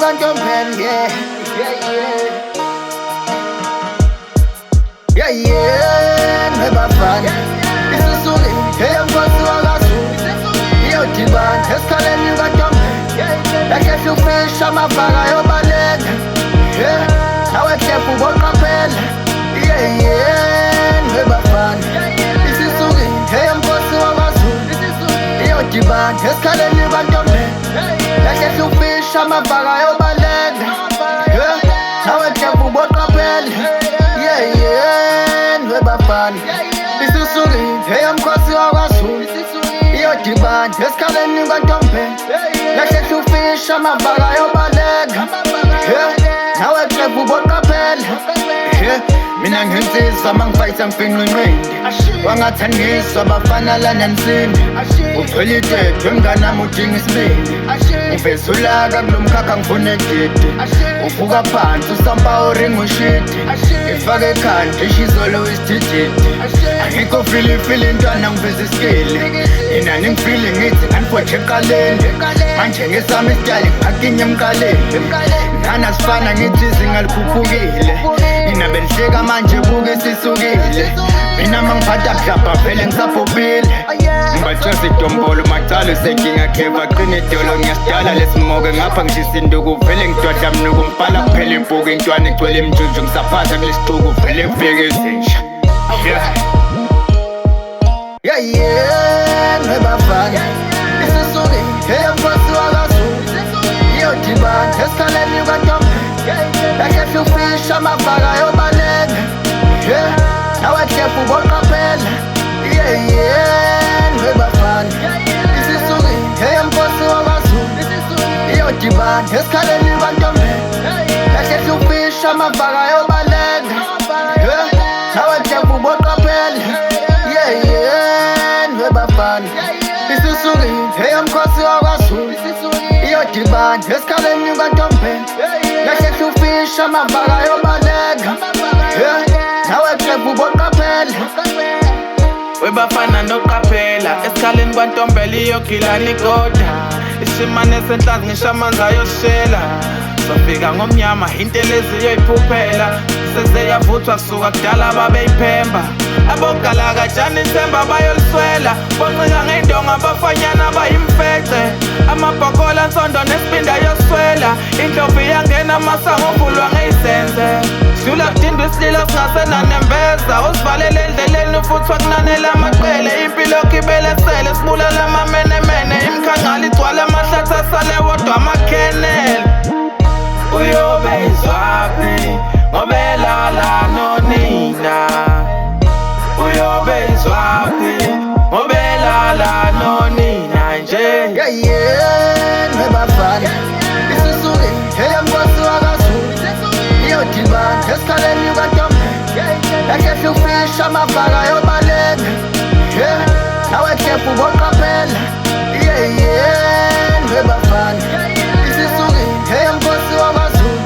kwantombeni, nebafana isisuke eyomkhosi wakaZulu iyodibana esikhaleni kwantombeni ehlehla ufisha amavaka yobaleka nawekhefu boqaphela nebafana isisuke eyomkhosi wakaZulu iyodibana esikhaleni kwantombeni ehlehla ufisha amavaka yobaleka nawekhefu boqaphela nebafana isisuke eyomkhosi wakaZulu iyodibana esikhaleni kwantombeni ehlehla ufisha amavaka yobaleka nawekhefu boqaphela mina nginsizwa mangifayitha ngifinqinqindi wangathangiswa bafana lana nsini uthwele itethe mnganami udinga isibindi uveza ulaka kulo mkhakha ngifuna egidi uvuka phansi usampa oringa ushidi ngifake ekhanda ishizolo wisithididi angikho filifili intwana ngiveza iskili mina ningifili ngithi nganifotshe eqaleni manje ngesami isitali ngakinye emqaleni ngana sifana ngithi izinga likhuphukile mina benhleka manje buke sisukile mina mangiphatha mhlapha vele ngisabhubhile ngibathoza idombolo macala usenkinga kheva qina idolo ngiyasidala lesimoke ngapha ngishisa induku vele ngidwadla mnuku ngibhala kuphela ibhuku intwana igcwele imjunju ngisaphatha kulesixuku vele kufike ezintsha nebafana isisuke eyomkhosi wakaZulu iyodibana esikhaleni kwantombeni ehlehla ufisha amavaka yobaleka nawekhefu boqaphela nebafana isisuke eyomkhosi wakaZulu iyodibana esikhaleni kwantombeni ehlehla ufisha amavaka yobaleka nawekhefu boqaphela nebafana isisuke eyomkhosi wakaZulu iyodibana esikhaleni kwantombeni ehlehla ufisha amavaka yobaleka nawekhefu boqaphela webafana noqaphela esikhaleni kwantombela iyogilana ikoda isimane senhlanzi ngisho amanzi ayoshela sofika ngomnyama intelezi iyoyiphuphela sezeyavuthwa kusuka kudala babeyiphemba abogalakajani ithemba bayoliswela boncika ngey'ndonga abafanyana bayimfece amabhokola nsondo nesipinda yoswela indlovu iyangena amasango ovulwa ngey'senze sidlula kudindwa isililo singasenanembeza usivalele endleleni ufuthwa kunanela amaqele impilo kibelesele sibulala amamenemene imkhangala igcwala amahlathi asale wodwa amakhenele uyobezwaphi ngobelala nonina uyobezwaphi ngobelala nonina nje nebafana isisuke eyomkhosi wakaZulu iyodibana esikhaleni kwantombeni ehlehla ufisha amavaka yobaleka nawekhefu boqaphela nebafana isisuke eyomkhosi wakaZulu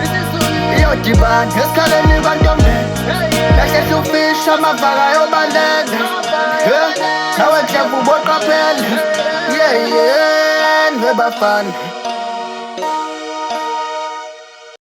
iyodibana esikhaleni kwantombeni ehlehla ufisha amavaka yobaleka nawekhefu boqaphela nebafana